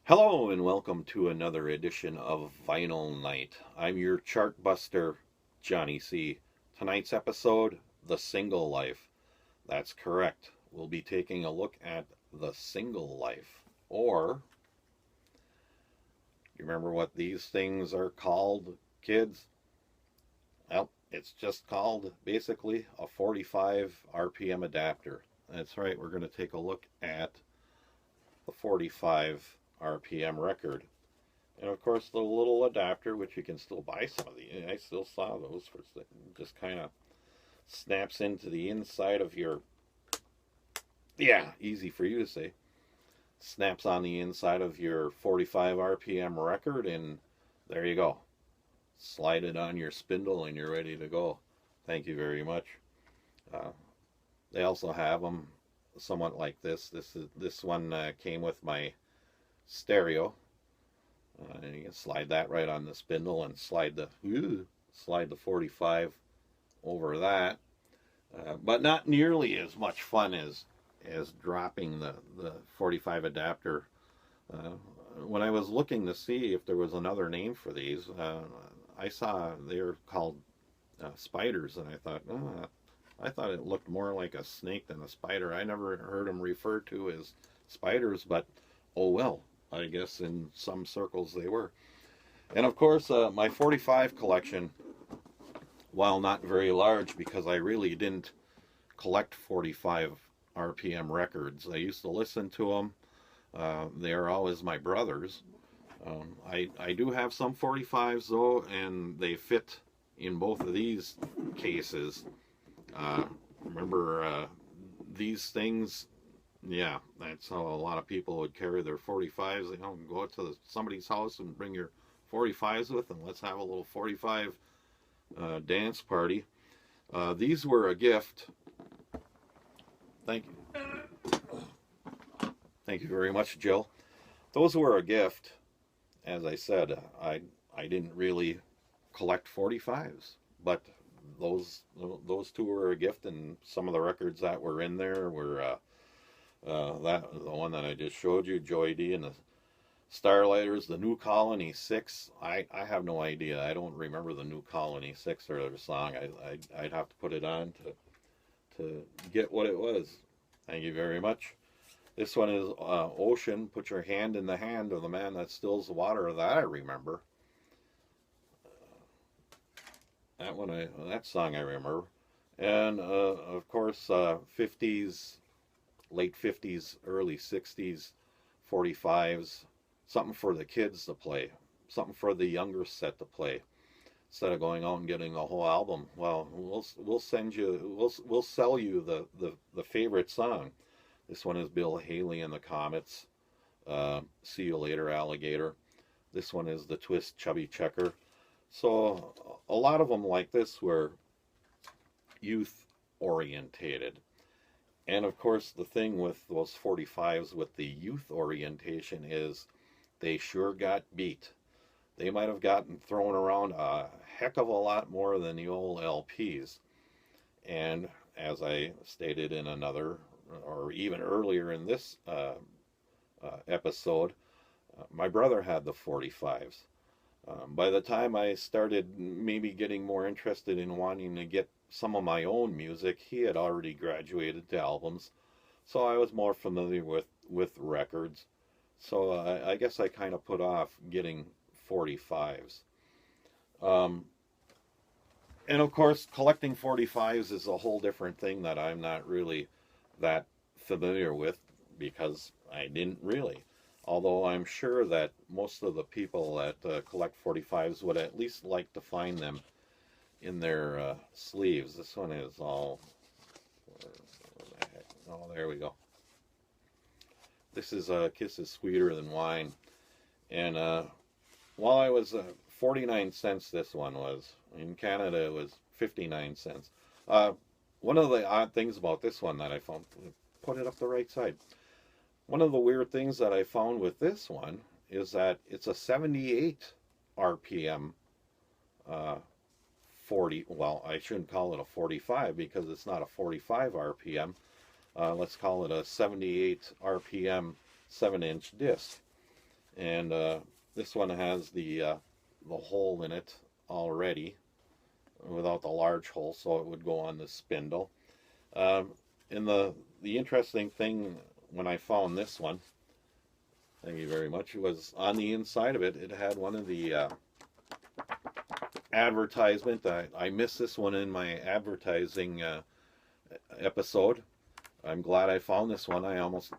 Hello and welcome to another edition of Vinyl Night. I'm your chart buster, Johnny C. Tonight's episode, The Single Life. That's correct. We'll be taking a look at the single life. Or, you remember what these things are called, kids? Well, it's just called basically a 45 RPM adapter. That's right, we're going to take a look at the 45 RPM record. And of course, the little adapter, which you can still buy some of these. I still saw those for just kind of snaps into the inside of your, yeah, easy for you to say, snaps on the inside of your 45 RPM record, and there you go. Slide it on your spindle, and you're ready to go. Thank you very much. Uh, they also have them somewhat like this. This one came with my stereo. And you can slide that right on the spindle and slide the 45 over that. But not nearly as much fun as dropping the 45 adapter. Uh, when I was looking to see if there was another name for these, I saw they were called spiders, and I thought it looked more like a snake than a spider. I never heard them referred to as spiders, but oh well. I guess in some circles they were. And of course, my 45 collection, while not very large because I really didn't collect 45 RPM records, I used to listen to them. They are always my brothers. I do have some 45s though, and they fit in both of these cases. Remember, these things, yeah, that's how a lot of people would carry their 45s. Go out to somebody's house and bring your 45s with, and let's have a little 45 dance party. These were a gift. Thank you. Thank you very much, Jill. Those were a gift. As I said, I didn't really collect 45s, but those two were a gift, and some of the records that were in there were that the one that I just showed you, Joy D and the Starlighters, the New Colony Six. I have no idea. I don't remember the New Colony Six or their song. I'd have to put it on to get what it was. Thank you very much. This one is Ocean. Put your hand in the hand of the man that stills the water. That I remember. That song I remember. And of course, 50s, late 50s, early 60s, 45s, something for the kids to play, something for the younger set to play. Instead of going out and getting a whole album, well, we'll sell you the favorite song. This one is Bill Haley and the Comets. See You Later, Alligator. This one is The Twist, Chubby Checker. So a lot of them like this were youth orientated. And of course, the thing with those 45s with the youth orientation is they sure got beat. They might have gotten thrown around a heck of a lot more than the old LPs. And as I stated in another, or even earlier in this episode, my brother had the 45s. By the time I started maybe getting more interested in wanting to get some of my own music, he had already graduated to albums, so I was more familiar with records. So I guess I kind of put off getting 45s. Um, and of course, collecting 45s is a whole different thing that I'm not really that familiar with because I didn't really. Although I'm sure that most of the people that collect 45s would at least like to find them in their sleeves. This one is all. Where the heck? Oh, there we go. This is Kiss is Sweeter Than Wine. And while I was 49 cents, this one was. In Canada, it was 59 cents. One of the odd things about this one that I found, put it up the right side. One of the weird things that I found with this one is that it's a 78 RPM 40, well, I shouldn't call it a 45 because it's not a 45 RPM. Let's call it a 78 RPM 7-inch disc. and this one has the hole in it already without the large hole, so it would go on the spindle. Um, and the interesting thing when I found this one, thank you very much, was on the inside of it. It had one of the advertisement. I missed this one in my advertising episode. I'm glad I found this one. I almost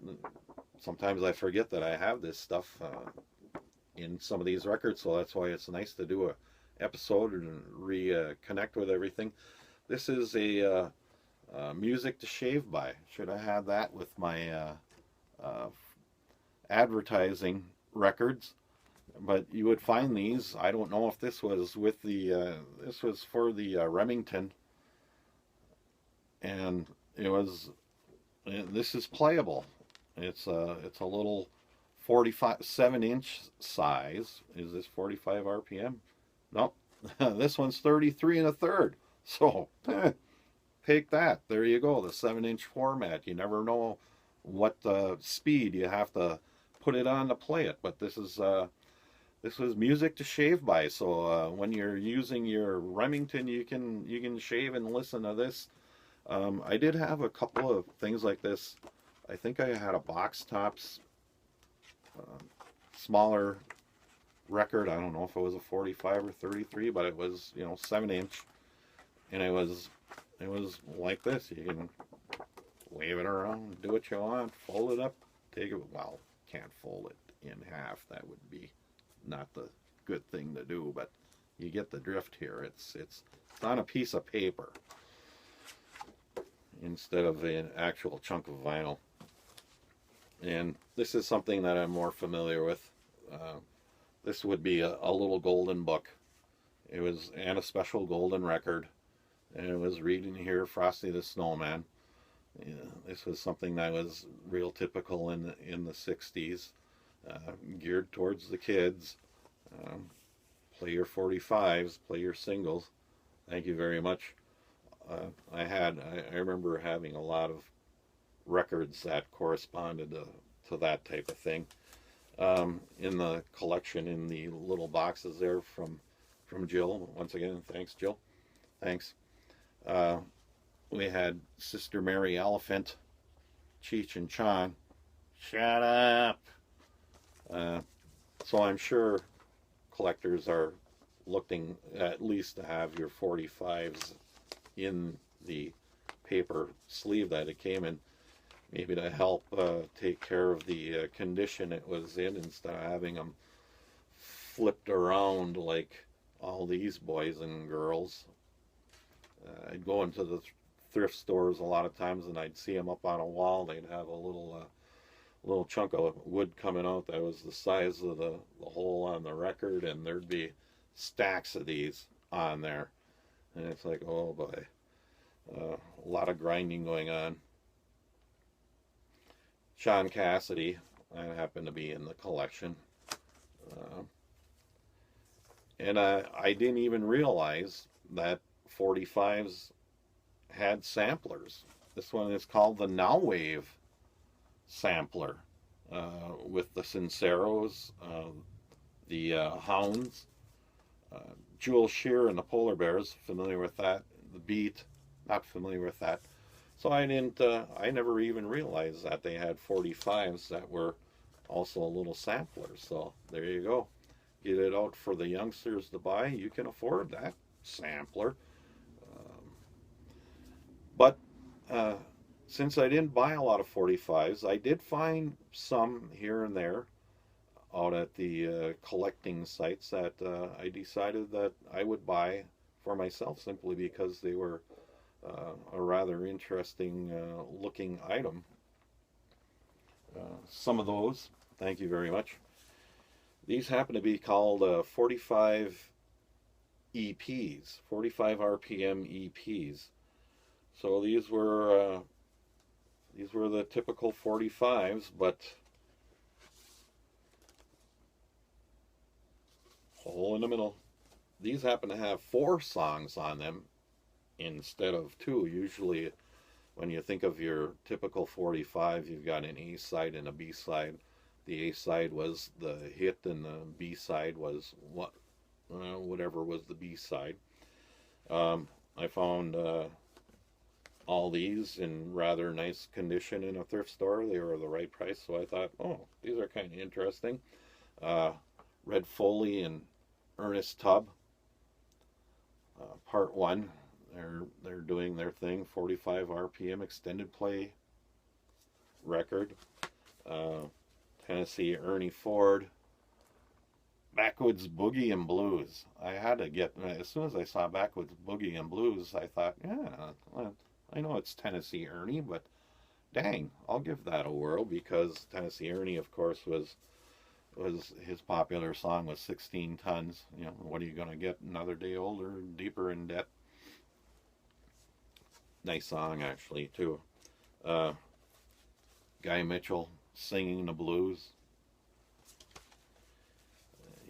sometimes I forget that I have this stuff in some of these records, so that's why it's nice to do a episode and reconnect with everything. This is a music to shave by. Should I have that with my uh, advertising records? But you would find these. I don't know if this was with the. This was for the Remington, and it was. This is playable. It's a little 45 7-inch size. Is this 45 RPM? Nope. This one's 33 and a third. So take that. There you go. The 7-inch format. You never know what speed you have to put it on to play it. But this is music to shave by. So when you're using your Remington, you can shave and listen to this. I did have a couple of things like this. I think I had a Box Tops smaller record. I don't know if it was a 45 or 33, but it was 7-inch, and it was like this. You can wave it around, do what you want, fold it up, take it. Well, can't fold it in half. That would be not the good thing to do, but you get the drift here. It's on a piece of paper instead of an actual chunk of vinyl. And this is something that I'm more familiar with. This would be a little golden book. It was and a special golden record, and it was reading here Frosty the Snowman. Yeah, this was something that was real typical in the 60s, geared towards the kids. Um, Play your 45s, play your singles. Thank you very much. I remember having a lot of records that corresponded to that type of thing in the collection in the little boxes there from Jill. Once again, thanks, Jill. Thanks. We had Sister Mary Elephant, Cheech and Chong. Shut up. So I'm sure collectors are looking at least to have your 45s in the paper sleeve that it came in, maybe to help take care of the condition it was in instead of having them flipped around like all these boys and girls. I'd go into the thrift stores a lot of times and I'd see them up on a wall. They'd have a little chunk of wood coming out that was the size of the hole on the record, and there'd be stacks of these on there. And it's like, oh boy, a lot of grinding going on. Sean Cassidy, I happen to be in the collection. And I didn't even realize that 45s had samplers. This one is called the Now Wave sampler, with the Sinceros, the Hounds, Jewel Shear and the Polar Bears, familiar with that. The Beat, not familiar with that. So I never even realized that they had 45s that were also a little sampler. So there you go. Get it out for the youngsters to buy. You can afford that sampler. But since I didn't buy a lot of 45s, I did find some here and there out at the collecting sites that I decided that I would buy for myself simply because they were a rather interesting looking item. Some of those, thank you very much. These happen to be called 45 EPs, 45 RPM EPs. So these were the typical 45s, but hole in the middle. These happen to have 4 songs on them instead of 2. Usually, when you think of your typical 45, you've got an A side and a B side. The A side was the hit, and the B side was whatever was the B side. I found all these in rather nice condition in a thrift store. They were the right price, so I thought, oh, these are kind of interesting. Red Foley and Ernest Tubb, Part 1. They're doing their thing. 45 RPM extended play record. Tennessee Ernie Ford, Backwoods Boogie and Blues. I had to get, as soon as I saw Backwoods Boogie and Blues, I thought, yeah, well, I know it's Tennessee Ernie, but dang, I'll give that a whirl, because Tennessee Ernie, of course, was his popular song was 16 Tons. You know, what are you going to get? Another Day Older, Deeper in Debt. Nice song, actually, too. Guy Mitchell, Singing the Blues.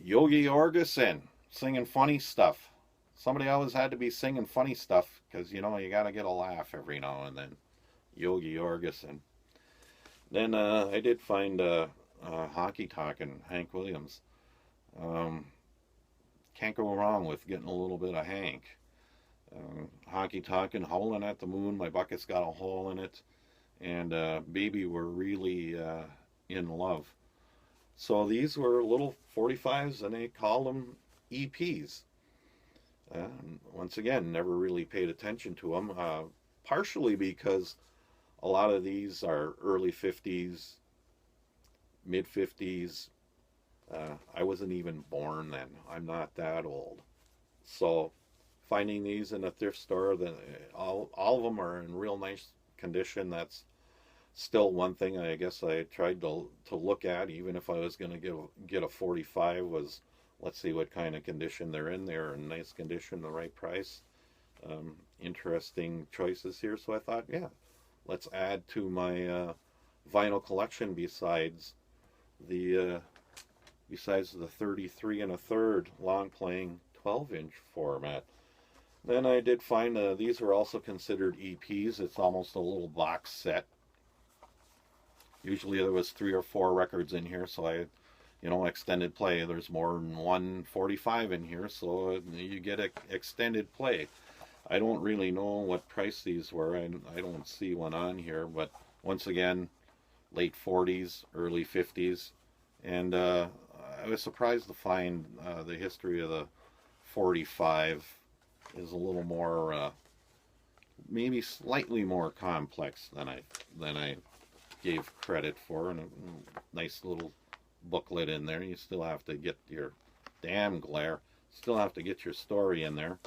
Yogi Orgeson, singing funny stuff. Somebody always had to be singing funny stuff, because, you know, you got to get a laugh every now and then. Yogi Orgeson. Then I did find Hockey Talking, Hank Williams. Can't go wrong with getting a little bit of Hank. Hockey Talking, Howling at the Moon, My Bucket's Got a Hole in It, and Baby We're Really in Love. So these were little 45s, and they called them EPs. Once again, never really paid attention to them, partially because a lot of these are early 50s, mid 50s. I wasn't even born then. I'm not that old. So finding these in a thrift store, all of them are in real nice condition. That's still one thing I guess I tried to look at, even if I was going to get a 45, was let's see what kind of condition they're in. They're in nice condition, the right price. Interesting choices here. So I thought, yeah, let's add to my vinyl collection besides the 33 1/3 long playing 12-inch format. Then I did find these are also considered EPs. It's almost a little box set. Usually there was 3 or 4 records in here, so extended play. There's more than 145 in here, so you get extended play. I don't really know what price these were. I don't see one on here, but once again, late 40s, early 50s, and I was surprised to find the history of the 45 is a little more, maybe slightly more complex than I gave credit for, and a nice little booklet in there. You still have to get your damn glare, still have to get your story in there.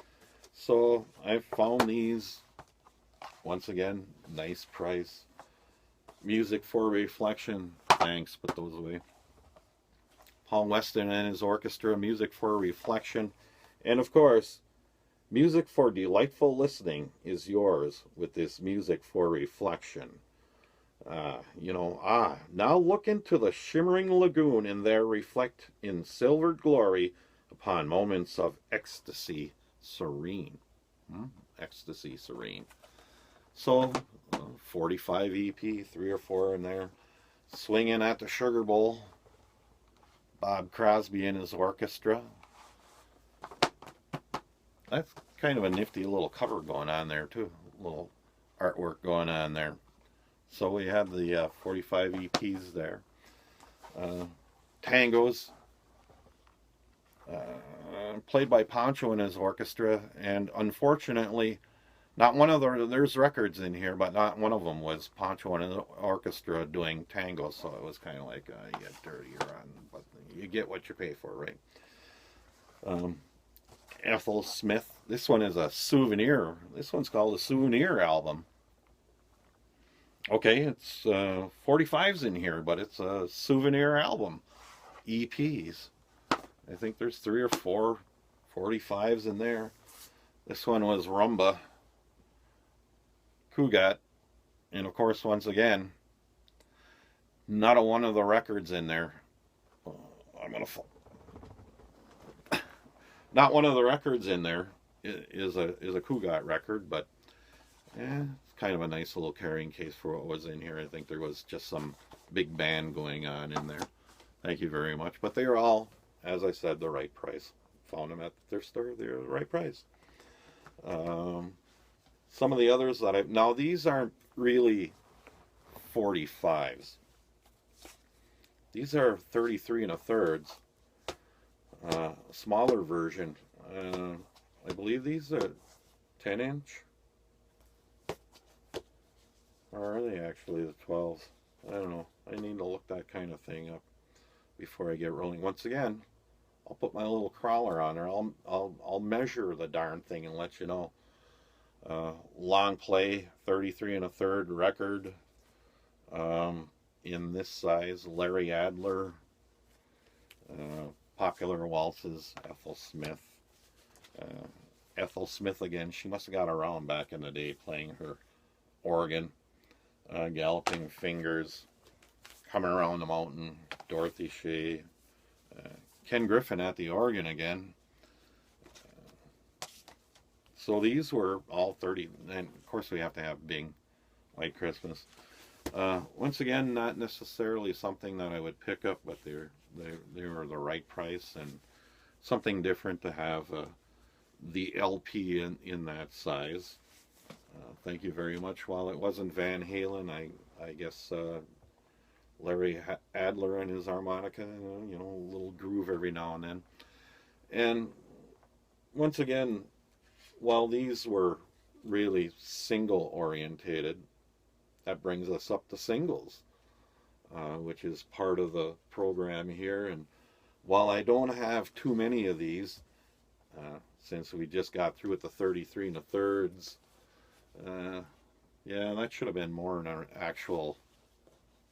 So I found these, once again, nice price. Music for Reflection, thanks, put those away. Paul Weston and his orchestra, Music for Reflection. And of course, Music for Delightful Listening is yours with this Music for Reflection. Now look into the shimmering lagoon, and there reflect in silvered glory upon moments of ecstasy serene. Ecstasy serene. So, 45 EP, 3 or 4 in there. Swinging at the Sugar Bowl. Bob Crosby and his orchestra. That's kind of a nifty little cover going on there too. A little artwork going on there. So we have the 45 EPs there. Tangos, played by Pancho and his orchestra, and unfortunately, not one of there's records in here, but not one of them was Pancho and his orchestra doing tangos. So it was kind of like, you get dirtier on, but you get what you pay for, right? Ethel Smith. This one is a souvenir. This one's called a Souvenir album. Okay, it's 45s in here, but it's a souvenir album. EPs. I think there's 3 or 4 45s in there. This one was Rumba. Cugat. And of course, once again, not a one of the records in there. Not one of the records in there is a Cugat record, but it's kind of a nice little carrying case for what was in here. I think there was just some big band going on in there. Thank you very much. But they are all, as I said, the right price. Found them at their store. They're the right price. Um, some of the others that I've now these aren't really 45s. These are 33 and a thirds. Smaller version. Uh, I believe these are 10-inch. Or are they actually the 12s? I don't know. I need to look that kind of thing up before I get rolling. Once again, I'll put my little crawler on there. I'll measure the darn thing and let you know. Long play, 33 and a third record. In this size, Larry Adler. Popular waltzes, Ethel Smith. Ethel Smith again. She must have got around back in the day playing her organ. Galloping Fingers, Coming Around the Mountain, Dorothy Shea, Ken Griffin at the organ again. So these were all 30, and of course we have to have Bing, White Christmas. Once again, not necessarily something that I would pick up, but they were the right price and something different to have the LP in that size. Thank you very much. While it wasn't Van Halen, I guess Larry Adler and his harmonica, you know, a little groove every now and then. And once again, while these were really single orientated, that brings us up to singles, which is part of the program here. And while I don't have too many of these, since we just got through with the 33 and a thirds, yeah, that should have been more in our actual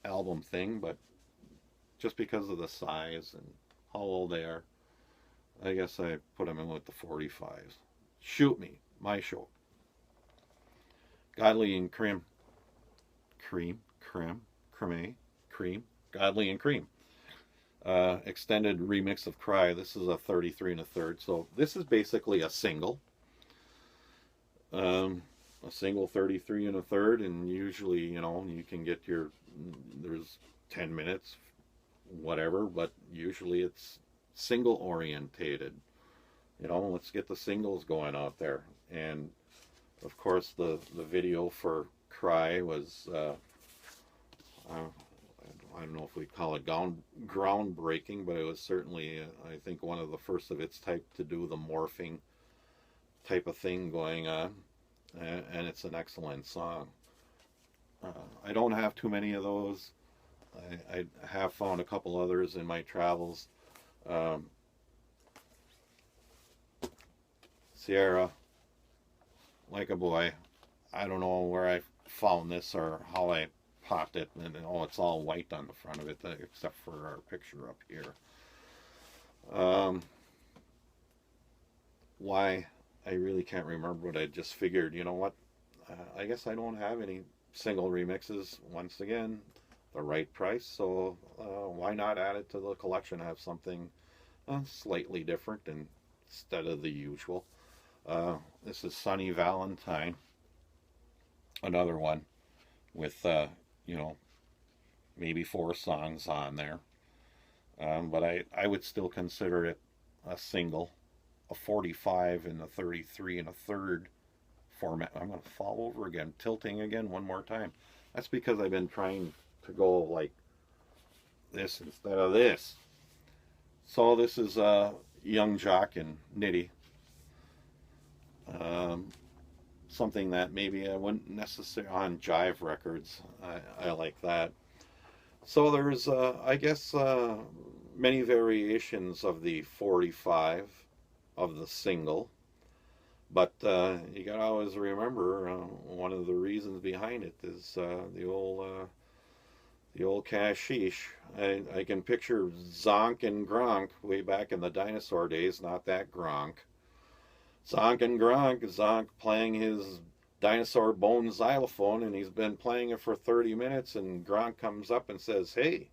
album thing, but just because of the size and how old they are, I guess I put them in with the 45s. Shoot me, my show. Godley and Cream, Godley and Cream. Extended remix of Cry. This is a 33 and a third, so this is basically a single. A single 33 and a third, and usually, you know, you can get there's 10 minutes, whatever, but usually it's single orientated. You know, let's get the singles going out there. And of course, the video for Cry was, I don't know if we call it groundbreaking, but it was certainly, I think, one of the first of its type to do the morphing type of thing going on. And it's an excellent song. I don't have too many of those. I have found a couple others in my travels. Sierra, Like a Boy. I don't know where I found this or how I popped it. And oh, it's all white on the front of it, except for our picture up here. Why? I really can't remember, but I just figured, you know what? I guess I don't have any single remixes. Once again, the right price, so why not add it to the collection? Have something slightly different instead of the usual. This is Sunny Valentine, another one with you know, maybe 4 songs on there, but I would still consider it a single. A 45 and a 33 and a third format. I'm going to fall over again, tilting again one more time. That's because I've been trying to go like this instead of this. So this is Young Jock and Nitty. Something that maybe I wouldn't necessarily on Jive Records. I like that. So there's, I guess, many variations of the 45 of the single, but you gotta always remember one of the reasons behind it is the old cashish. I can picture Zonk and Gronk way back in the dinosaur days, not that Gronk. Zonk and Gronk, Zonk playing his dinosaur bone xylophone, and he's been playing it for 30 minutes, and Gronk comes up and says, "Hey,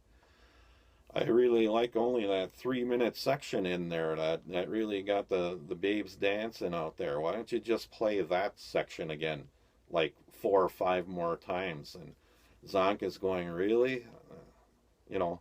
I really like only that 3-minute section in there that really got the babes dancing out there. Why don't you just play that section again, like 4 or 5 more times?" And Zonk is going, "Really?" You know,